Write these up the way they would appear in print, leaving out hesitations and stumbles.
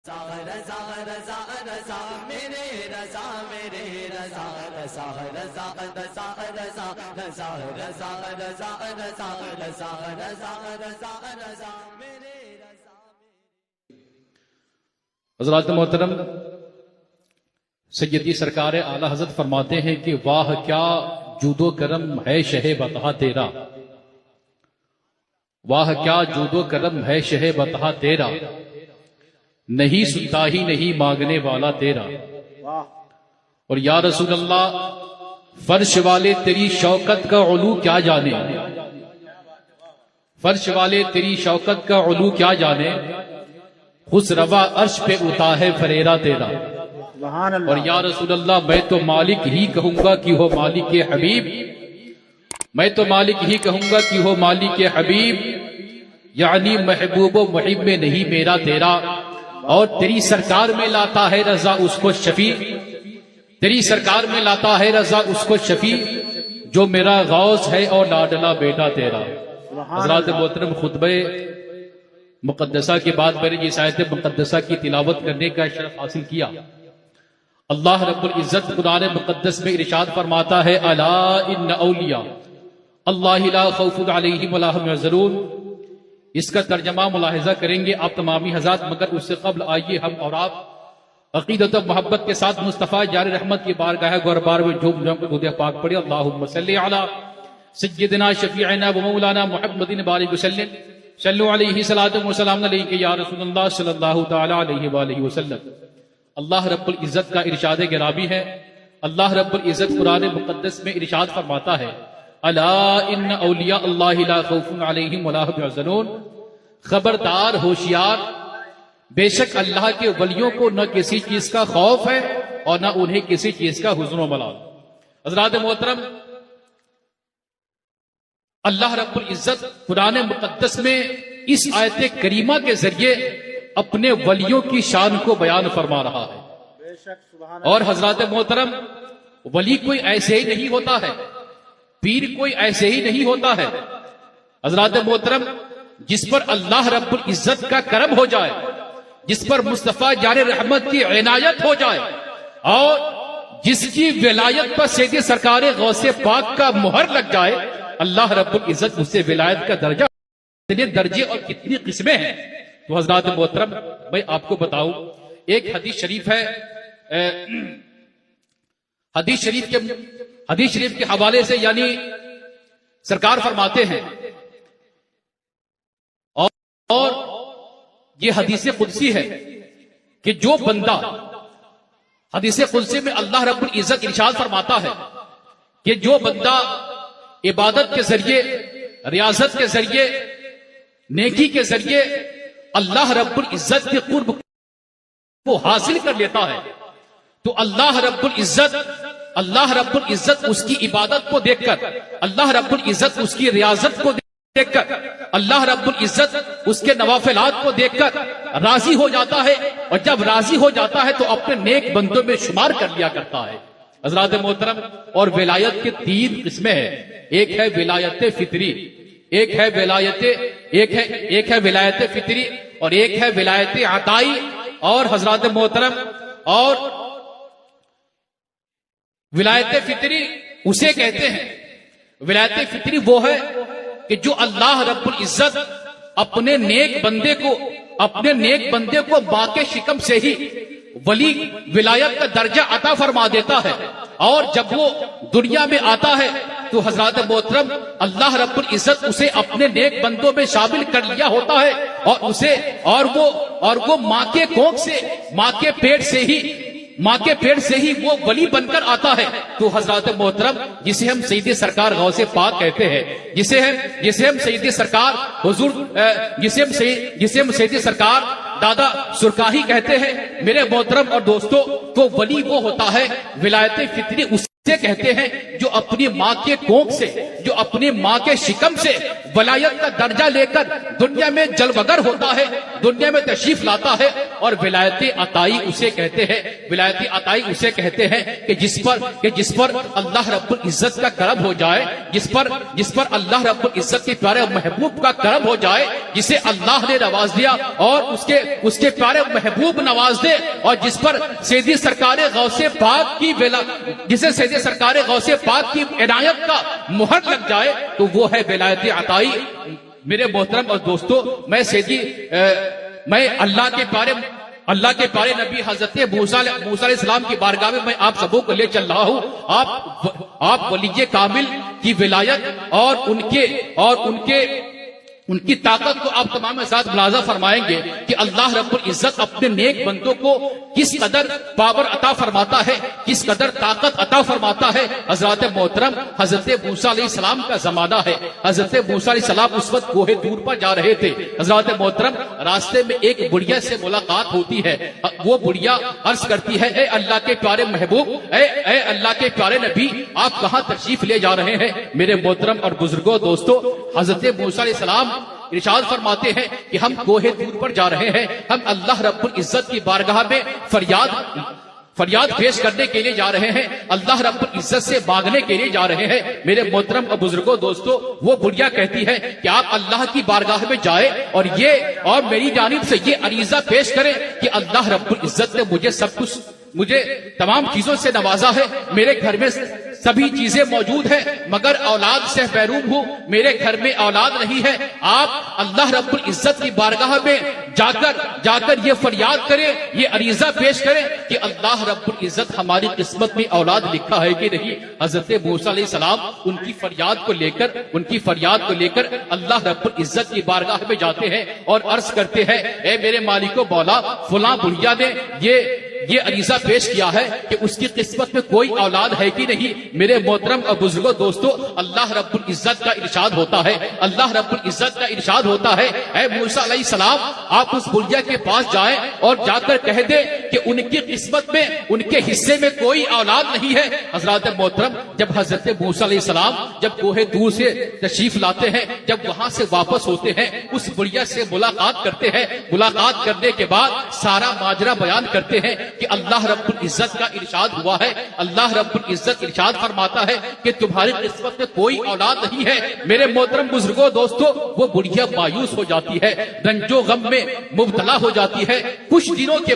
رضا رضا رضا میرے رضا میرے رضا رضا رضا رضا رضا رضا رضا رضا رضا رضا رضا رضا رضا میرے رضا. حضرات محترم، سیدی سرکار اعلی حضرت فرماتے ہیں کہ واہ کیا جود و کرم ہے شہ بطحہ تیرا، واہ کیا جود و کرم ہے شہ بطحہ تیرا، نہیں سنتا ہی نہیں مانگنے والا تیرا. اور یا رسول اللہ، فرش والے تیری شوکت کا علو کیا جانے، فرش والے تیری شوکت کا علو کیا جانے، خس روا عرش پہ اٹھا ہے فریرا تیرا. اور یا رسول اللہ، میں تو مالک ہی کہوں گا کہ ہو مالک حبیب، میں تو مالک ہی کہوں گا کہ ہو مالک حبیب، یعنی محبوب و محب میں نہیں میرا تیرا. اور تیری سرکار میں لاتا ہے رضا اس کو شفیع، تیری سرکار میں لاتا ہے رضا اس کو شفیع، جو میرا غوث ہے اور لاڈلا بیٹا تیرا. حضرات محترم، خطبہ مقدسہ کے بعد میں نے اس آیت مقدسہ کی تلاوت کرنے کا شرف حاصل کیا. اللہ رب العزت قرآن مقدس میں ارشاد فرماتا ہے، الا ان اولیاء اللہ لا خوف علیہم ولا هم یحزنون. اس کا ترجمہ ملاحظہ کریں گے آپ تمامی حضرات، مگر اس سے قبل آئیے ہم اور آپ عقیدت و محبت کے ساتھ مصطفیٰ جار رحمت کی بارگاہ گہربار میں جھوم جھوم کر درود پاک پڑھے. اللہم صلی علی سیدنا شفیعنا و مولانا محمد بارک وسلم، صلو علیہ صلاۃ و سلام علیک یا رسول اللہ صلی اللہ تعالی علیہ وآلہ وسلم. اللہ رب العزت کا ارشاد گرامی ہے. اللہ رب العزت قرآن مقدس میں ارشاد فرماتا ہے، الا ان اولیاء اللہ لا خوف علیہم ولا هم یحزنون. خبردار، ہوشیار، بے شک اللہ کے ولیوں کو نہ کسی چیز کا خوف ہے اور نہ انہیں کسی چیز کا حزن و ملال. حضرات محترم، اللہ رب العزت قرآن مقدس میں اس آیت کریمہ کے ذریعے اپنے ولیوں کی شان کو بیان فرما رہا ہے. اور حضرات محترم، ولی کوئی ایسے ہی نہیں ہوتا ہے، پیر کوئی ایسے ہی نہیں ہوتا ہے. حضرات محترم، جس پر اللہ رب العزت کا کرم ہو جائے، جس پر مصطفیٰ جار رحمت کی عنایت ہو جائے، اور جس کی ولایت پر سید سرکار غوث پاک کا مہر لگ جائے، اللہ رب العزت اس سے ولایت کا درجہ، کتنے درجے اور کتنی قسمیں ہیں. تو حضرات محترم، میں آپ کو بتاؤں، ایک حدیث شریف ہے، حدیث شریف کے حوالے سے، یعنی سرکار فرماتے ہیں، اور یہ حدیث قدسی ہے کہ جو بندہ، حدیث قدسی میں اللہ رب العزت ارشاد فرماتا ہے کہ جو بندہ عبادت کے ذریعے، ریاضت کے ذریعے، نیکی کے ذریعے اللہ رب العزت کے قرب کو حاصل کر لیتا ہے، تو اللہ رب العزت اس کی عبادت کو دیکھ کر، اللہ رب العزت اس کی ریاضت کو دیکھ کر، اللہ رب العزت اس کے نوافلات کو دیکھ کر راضی ہو جاتا ہے، اور جب راضی ہو جاتا ہے تو اپنے نیک بندوں میں شمار کر لیا کرتا ہے. حضرات محترم، اور ولایت کے تین قسمیں ہیں. ایک ہے ولایت فطری، ایک ہے ولایت فطری، اور ایک ہے ولایت عطائی. اور حضرات محترم، اور ولایت فطری اسے کہتے ہیں، ولایت فطری وہ ہے کہ جو اللہ رب العزت اپنے نیک بندے کو ماں کے شکم سے ہی ولی ولایت کا درجہ عطا فرما دیتا ہے، اور جب وہ دنیا میں آتا ہے تو حضرات محترم، اللہ رب العزت اسے اپنے نیک بندوں میں شامل کر لیا ہوتا ہے، اور وہ ماں کے کوکھ سے، ماں کے پیٹ سے ہی وہ ولی بن کر آتا ہے. تو حضرات محترم، جسے ہم سید سرکار غوث پاک کہتے ہیں، جسے ہم سید سرکار حضور، جسے ہم سید سرکار دادا سرکاہی کہتے ہیں، میرے محترم اور دوستو، تو ولی وہ ہوتا ہے، ولایت فطری اسے کہتے ہیں جو اپنی ماں کے کوکھ سے، جو اپنی ماں کے شکم سے ولایت کا درجہ لے کر دنیا میں جلوگر ہوتا ہے، دنیا میں تشریف لاتا ہے، اور ولایت عطائی اسے کہتے ہیں، ولایت عطائی اسے کہتے ہیں کہ جس پر اللہ رب العزت کا کرم ہو جائے، جس پر اللہ رب العزت کے پیارے محبوب کا کرم ہو جائے، جسے اللہ نے نواز دیا اور اس کے پیارے محبوب نواز دے، اور جس پر سیدی سرکار غوث پاک کی جسے سیدی سرکار غوث پاک کی عنایت کا مہر لگ جائے، تو وہ ہے ولایت عطائی۔ میرے محترم اور دوستو، میں اللہ کے پیارے نبی حضرت موسیٰ علیہ السلام کی بارگاہ میں میں آپ سبوں کو لے چل رہا ہوں۔ آپ ولی کامل کی ولایت اور ان کی طاقت کو آپ تمام کے ساتھ ملاحظہ فرمائیں گے کہ اللہ رب العزت اپنے نیک بندوں کو کس قدر پاور عطا فرماتا ہے، کس قدر طاقت عطا فرماتا ہے۔ حضرت محترم حضرت موسیٰ علیہ السلام کا زمانہ ہے، حضرت موسیٰ علیہ السلام اس وقت کوہ طور پر جا رہے تھے۔ حضرت محترم راستے میں ایک بڑھیا سے ملاقات ہوتی ہے، وہ بڑھیا عرض کرتی ہے، اے اللہ کے پیارے محبوب، اے اللہ کے پیارے نبی، آپ کہاں تشریف لے جا رہے ہیں؟ میرے محترم اور بزرگوں دوستو، حضرت موسیٰ علیہ السلام ارشاد فرماتے ہیں کہ ہم کوہ طور پر جا رہے ہیں، ہم اللہ رب العزت کی بارگاہ میں فریاد پیش کرنے کے لیے جا رہے ہیں، اللہ رب العزت سے مانگنے کے لیے جا رہے ہیں۔ میرے محترم اور بزرگوں دوستو، وہ بڑھیا کہتی ہے کہ آپ اللہ کی بارگاہ میں جائیں اور میری جانب سے یہ عریضہ پیش کریں کہ اللہ رب العزت نے مجھے تمام چیزوں سے نوازا ہے، میرے گھر میں سبھی چیزیں موجود ہیں مگر اولاد سے محروم ہوں، میرے گھر میں اولاد نہیں ہے۔ آپ اللہ رب العزت کی بارگاہ میں جا کر یہ فریاد کریں، یہ عریضہ پیش کریں کہ اللہ رب العزت ہماری قسمت میں اولاد لکھا ہے کہ نہیں۔ حضرت موسیٰ علیہ السلام ان کی فریاد کو لے کر اللہ رب العزت کی بارگاہ میں جاتے ہیں اور عرض کرتے ہیں، اے میرے مالک و مولا، فلاں بڑھیا نے یہ عریضہ پیش کیا ہے کہ اس کی قسمت میں کوئی اولاد ہے کہ نہیں۔ میرے محترم اور بزرگوں دوستو، اللہ رب العزت کا ارشاد ہوتا ہے، اے موسیٰ علیہ السلام، آپ اس بڑھیا کے پاس جائیں اور جا کر کہہ دیں کہ ان کی قسمت میں، ان کے حصے میں کوئی اولاد نہیں ہے۔ حضرات محترم، جب حضرت موسیٰ علیہ السلام جب کوہ طور سے تشریف لاتے ہیں، جب وہاں سے واپس ہوتے ہیں، اس بڑھیا سے ملاقات کرتے ہیں، ملاقات کرنے کے بعد سارا ماجرا بیان کرتے ہیں کہ اللہ رب العزت کا ارشاد ہوا ہے، اللہ رب العزت ارشاد فرماتا ہے کہ تمہاری قسمت میں کوئی اولاد نہیں ہے۔ میرے محترم بزرگوں دوستو، وہ بڑھیا مایوس ہو جاتی ہے، رنج و غم میں مبتلا ہو جاتی ہے۔ کچھ دنوں کے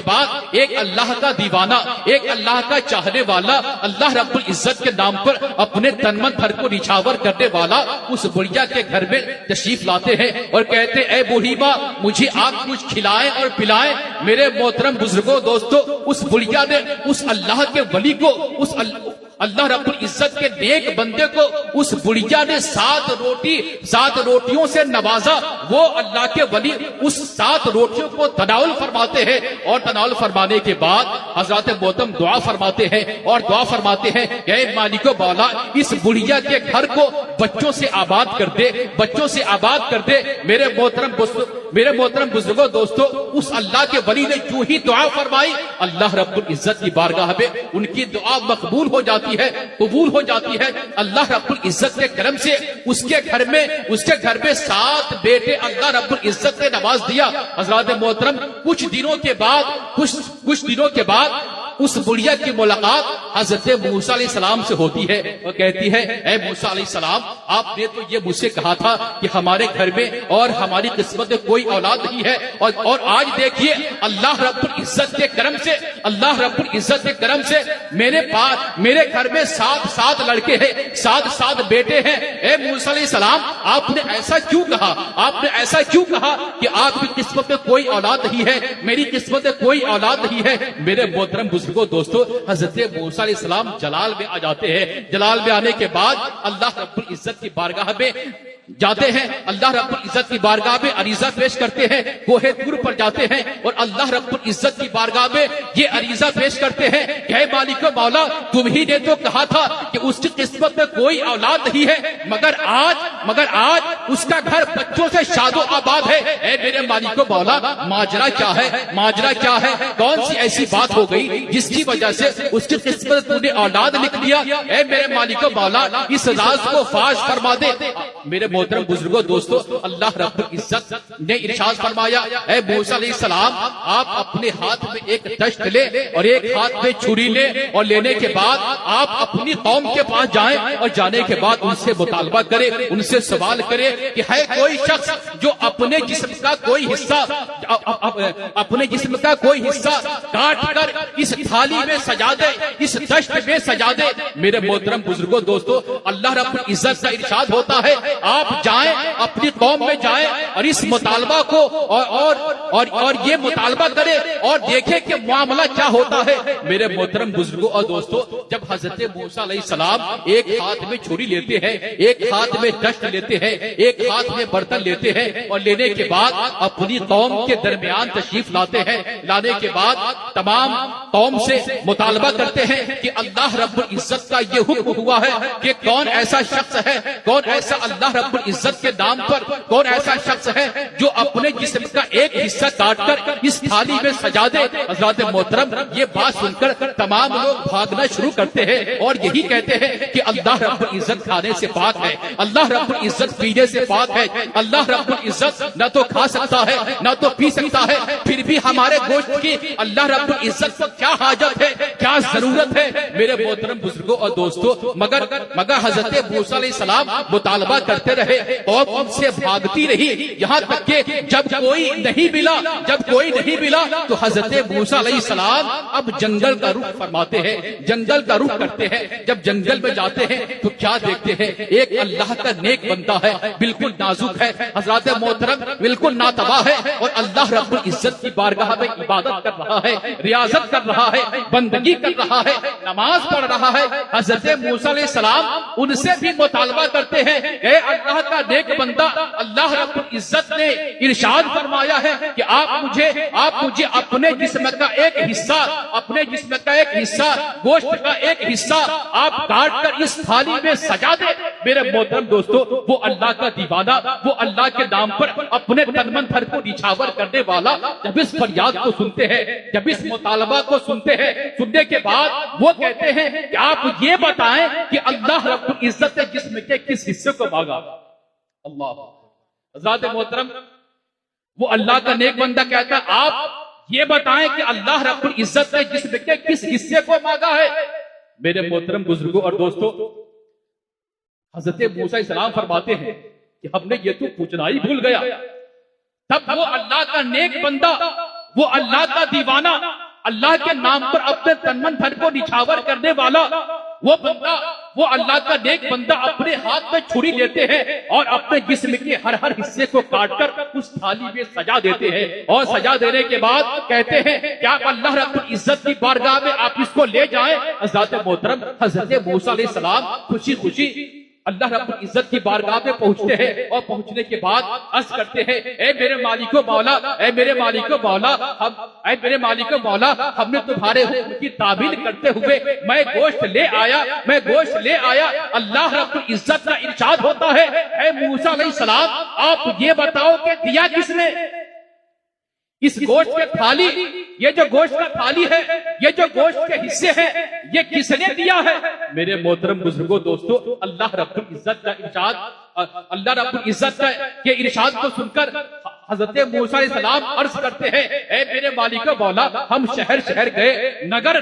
بعد ایک اللہ کا دیوانہ، ایک اللہ کا چاہنے والا، اللہ رب العزت کے نام پر اپنے تن من دھن کو نچھاور کرنے والا اس بڑھیا کے گھر میں تشریف لاتے ہیں اور کہتے، اے بوڑھی ماں، مجھے آپ کچھ کھلائیں اور پلائیں۔ میرے محترم بزرگوں دوستو، اس بڑھیا نے اس اللہ کے ولی کو، اس اللہ رب العزت کے نیک بندے کو اس بڑھیا نے 7 روٹیوں سے نوازا۔ وہ اللہ کے ولی اس 7 روٹیوں کو تناول فرماتے ہیں، اور تناول فرمانے کے بعد حضرات محترم دعا فرماتے ہیں کہ اے مالک و مولا، اس بڑھیا کے گھر کو بچوں سے آباد کر دے۔ میرے محترم بزرگوں دوستو، اس اللہ کے ولی نے جو ہی دعا فرمائی، اللہ رب العزت کی بارگاہ میں ان کی دعا مقبول ہو جاتی ہے، قبول ہو جاتی ہے۔ اللہ رب العزت کے کرم سے اس کے گھر میں 7 بیٹے اللہ رب العزت نے نواز دیا۔ حضرات محترم، کچھ دنوں کے بعد اس بڑھیا کی ملاقات حضرت موسیٰ علیہ السلام سے ہوتی ہے اور کہتی ہے، اے موسیٰ علیہ السلام، آپ نے تو یہ مجھ سے کہا تھا کہ ہمارے گھر میں اور ہماری قسمت میں کوئی اولاد نہیں ہے، اور آج دیکھیے اللہ رب العزت کے کرم سے میرے گھر میں 7 لڑکے ہیں، 7 بیٹے ہیں۔ اے موسیٰ علیہ السلام، آپ نے ایسا کیوں کہا کہ آپ کی قسمت میں کوئی اولاد نہیں ہے، میری قسمت میں کوئی اولاد نہیں ہے۔ میرے محترم دوستو، حضرت موسیٰ علیہ السلام جلال میں آ جاتے ہیں۔ جلال میں آنے کے بعد اللہ رب العزت کی بارگاہ میں جاتے ہیں اللہ رب العزت کی بارگاہ میں عریضہ پیش کرتے ہیں، کوہ طور پر جاتے ہیں اور اللہ رب العزت کی بارگاہ میں یہ عریضہ پیش کرتے ہیں کہ اے مالک و مولا، تم ہی نے تو کہا تھا کہ اس کی قسمت میں کوئی اولاد نہیں ہے، مگر آج اس کا گھر بچوں سے شاد و آباد ہے۔ اے میرے مالک و مولا، ماجرا کیا ہے؟ کون سی ایسی بات ہو گئی جس کی وجہ سے اس کی قسمت نے اولاد لکھ لیا؟ اے میرے مالک و مولا، اس راز کو فاش فرما دے۔ میرے محترم بزرگوں، دوستو، اللہ رب العزت نے ارشاد فرمایا، اے موسیٰ علیہ السلام، آپ اپنے ہاتھ میں ایک دشت لے اور ایک ہاتھ میں چھری لے، اور لینے کے بعد آپ اپنی قوم کے پاس جائیں اور جانے کے بعد ان سے مطالبہ کرے، ان سے سوال کرے کہ ہے کوئی شخص جو اپنے جسم کا کوئی حصہ کاٹ کر اس تھالی میں سجا دے، اس دشت میں سجا دے۔ میرے محترم بزرگوں، دوستو، اللہ رب العزت کا ارشاد ہوتا ہے، آپ جائیں، اپنی قوم میں جائیں اور اس مطالبہ کو اور یہ مطالبہ کرے اور دیکھیں کہ معاملہ کیا ہوتا ہے۔ میرے محترم بزرگوں اور دوستو، جب حضرت موسیٰ علیہ السلام ایک ہاتھ میں چھری لیتے ہیں، ایک ہاتھ میں دشت لیتے ہیں، ایک ہاتھ میں برتن لیتے ہیں، اور لینے کے بعد اپنی قوم کے درمیان تشریف لاتے ہیں، لانے کے بعد تمام قوم سے مطالبہ کرتے ہیں کہ اللہ رب العزت کا یہ حکم ہوا ہے کہ کون ایسا شخص ہے، کون ایسا اللہ رب العزت کے نام پر کون ایسا شخص ہے جو اپنے جسم کا ایک حصہ کاٹ کر اس تھالی میں سجا دے۔ حضرات محترم، یہ بات سن کر تمام لوگ بھاگنا شروع کرتے ہیں اور یہی کہتے ہیں کہ اللہ رب العزت کھانے سے پاک ہے، اللہ رب العزت پینے سے پاک ہے، اللہ رب العزت نہ تو کھا سکتا ہے نہ تو پی سکتا ہے، پھر بھی ہمارے گوشت کی اللہ رب العزت کو کیا حاجت ہے، کیا ضرورت ہے؟ میرے محترم بزرگوں اور دوستو، مگر حضرت موسیٰ علیہ السلام مطالبہ کرتے رہے اور ان سے بھاگتی رہی، یہاں تک کہ جب کوئی نہیں ملا تو حضرت موسیٰ علیہ السلام اب جنگل کا رخ فرماتے ہیں، جنگل کا رخ کرتے ہیں۔ جب جنگل میں جاتے ہیں تو کیا دیکھتے ہیں؟ ایک اللہ کا نیک بندہ ہے، بالکل نازک ہے، حضرات محترم بالکل ناتباہ ہے، اور اللہ رب العزت کی بارگاہ میں عبادت کر رہا ہے، ریاضت کر رہا ہے، بندگی کر رہا ہے، نماز پڑھ رہا ہے۔ حضرت موسیٰ علیہ السلام ان سے بھی مطالبہ کرتے ہیں، اے اللہ کا نیک بندہ، اللہ رب العزت نے ارشاد فرمایا ہے کہ آپ مجھے اپنے جسم کا ایک حصہ گوشت کا ایک حصہ آپ کاٹ کر اس تھالی میں سجا دے۔ میرے محترم دوستو، وہ اللہ کا دیوانہ، وہ اللہ کے نام پر اپنے تن من دھن کو نچھاور کرنے والا جب اس فریاد کو سنتے ہیں، جب اس مطالبہ کو سنتے ہیں، سننے کے بعد وہ کہتے ہیں کہ آپ یہ بتائیں کہ اللہ رب العزت نے جسم کے کس حصے کو مانگا؟ اللہ حضرات محترم، وہ اللہ کا نیک بندہ کہتا ہے آپ یہ بتائیں کہ اللہ رب العزت نے جسم کے کس حصے کو مانگا ہے؟ میرے محترم بزرگوں اور دوستو، حضرت موسیٰ علیہ السلام فرماتے ہیں کہ ہم نے یہ تو پوچھنا ہی بھول گیا۔ تب وہ اللہ کا نیک بندہ، وہ اللہ کا دیوانہ، اللہ کے نام پر اپنے تن من دھن کو نچھاور کرنے والا وہ اللہ کا نیک بندہ اپنے ہاتھ میں چھری لیتے ہیں اور اپنے جسم کے ہر حصے کو کاٹ کر اس تھالی میں سجا دیتے ہیں، اور سجا دینے کے بعد کہتے ہیں کہ آپ اللہ رب العزت کی بارگاہ میں آپ اس کو لے جائیں۔ حضرات محترم، حضرت موسیٰ علیہ السلام خوشی خوشی اللہ رب العزت کی بارگاہ میں پہنچتے ہیں، اور پہنچنے کے بعد عرض کرتے ہیں، اے میرے مالک و مولا، اے میرے مالک و مولا، ہم نے تمہارے حکم کی تعمیل کرتے ہوئے میں گوشت لے آیا۔ اللہ رب العزت کا ارشاد ہوتا ہے، اے موسیٰ علیہ السلام، آپ یہ بتاؤ کہ دیا کس نے اس گوشت کے تھالی؟ یہ جو گوشت کا تھالی ہے، یہ جو گوشت کے حصے ہیں، یہ کس نے دیا ہے؟ میرے محترم بزرگوں دوستو، اللہ رب العزت کے ارشاد کو سن کر حضرت موسیٰ علیہ السلام عرض کرتے ہیں، اے میرے مالک و مولا، ہم شہر گئے، نگر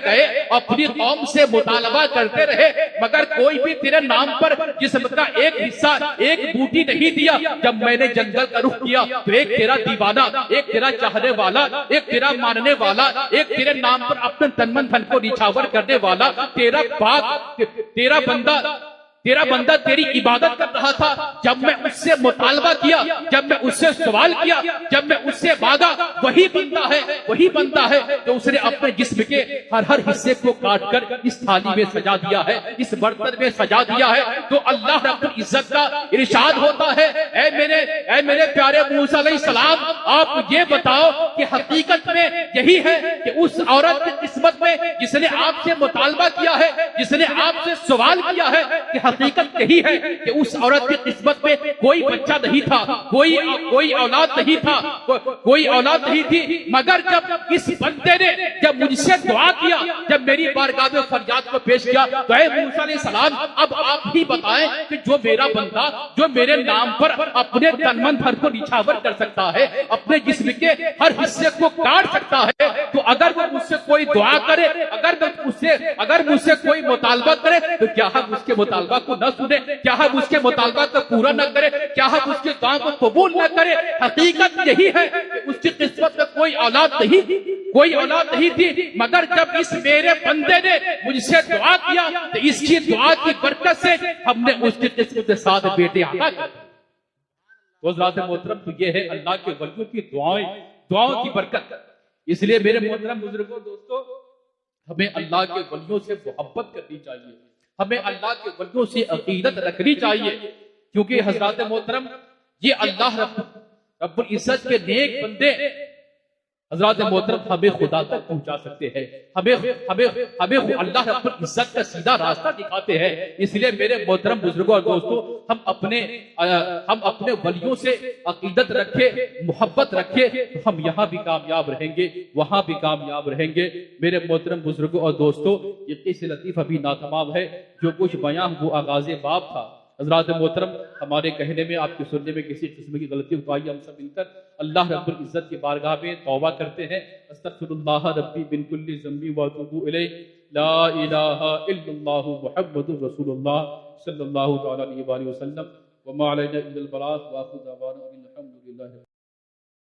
گئے، اپنی قوم سے مطالبہ کرتے رہے، مگر کوئی بھی تیرے نام پر جسم کا ایک حصہ، ایک بوٹی نہیں دیا۔ جب میں نے جنگل کا رخ کیا تو ایک تیرا دیوانہ، ایک تیرا چاہنے والا، ایک تیرا ماننے والا، ایک تیرے نام پر اپنے تن من دھن کو نچھاور کرنے والا تیرا بندہ تیری عبادت کر رہا تھا۔ جب میں اس سے مطالبہ کیا، جب میں اس سے سوال کیا، جب میں اس سے مانگا وہی بندہ ہے جو اس نے اپنے جسم کے ہر حصے کو کاٹ کر اس تھالی میں سجا دیا ہے، اس برتن میں سجا دیا ہے۔ تو اللہ رب العزت کا ارشاد ہوتا ہے، اے میرے پیارے موسیٰ علیہ السلام، آپ یہ بتاؤ کہ حقیقت میں یہی ہے کہ اس عورت کی قسمت میں جس نے آپ سے مطالبہ کیا ہے، جس نے آپ سے سوال کیا ہے، کہ حقیقت یہی ہے کہ اس عورت کی قسمت میں کوئی بچہ نہیں تھا، کوئی اولاد نہیں تھا، کوئی اولاد نہیں تھی، مگر جب اس بندے نے جب مجھ سے دعا کیا، جب میری بارگاہ میں فریاد کو پیش کیا، تو اے موسیٰ علیہ السلام اب آپ ہی بتائیں کہ جو میرا بندہ جو میرے نام پر اپنے تن من دھن کو نچھاور کر سکتا ہے، اپنے جسم کے ہر حصے کو کاٹ سکتا ہے، تو اگر وہ مجھ سے کوئی دعا کرے، اگر مجھ سے کوئی مطالبہ کرے، تو کیا ہم اس کے مطالبہ کو نہ سنے؟ کیا ہم اس کے مطالبہ کو پورا نہ کرے؟ کیا ہم اس کے دعا کو قبول نہ کرے؟ حقیقت یہی ہے کہ اس کی قسمت میں کوئی اولاد نہیں تھی، مگر جب اس میرے بندے نے مجھ سے دعا کیا تو اس کی دعا کی برکت سے ہم نے اس کی قسمت 7 بیٹے عطا کر دیے۔ تو حضرات محترم، تو یہ ہے اللہ کے ولیوں کی دعاؤں کی برکت۔ اس لیے میرے محترم بزرگوں، دوستوں، ہمیں اللہ کے ولیوں سے محبت کرنی چاہیے، ہمیں اللہ کے ولیوں سے عقیدت رکھنی چاہیے، کیونکہ حضرات محترم یہ اللہ رب العزت کے نیک بندے حضرات محترم ہمیں خدا تک پہنچا سکتے ہیں، ہمیں اللہ رب العزت کا سیدھا راستہ دکھاتے ہیں۔ اس لیے میرے محترم بزرگوں اور دوستوں، ہم اپنے ولیوں سے عقیدت رکھے، محبت رکھے، تو ہم یہاں بھی کامیاب رہیں گے، وہاں بھی کامیاب رہیں گے۔ میرے محترم بزرگوں اور دوستوں، یہ قصہ لطیف ابھی ناتمام ہے، جو کچھ بیان وہ آغاز باب تھا۔ حضرات محترم، ہمارے کہنے میں، آپ کے سننے میں کسی قسم کی غلطی ہو آئی، ہم سب مل کر اللہ رب العزت کی بارگاہ میں توبہ کرتے ہیں۔ استغفر اللہ ربی من کل ذنب واتوب الیہ، لا الہ الا اللہ محمد رسول اللہ صلی اللہ تعالی علیہ وآلہ وسلم، وما علینا الا البلاغ، وآخر دعوانا ان الحمد للہ۔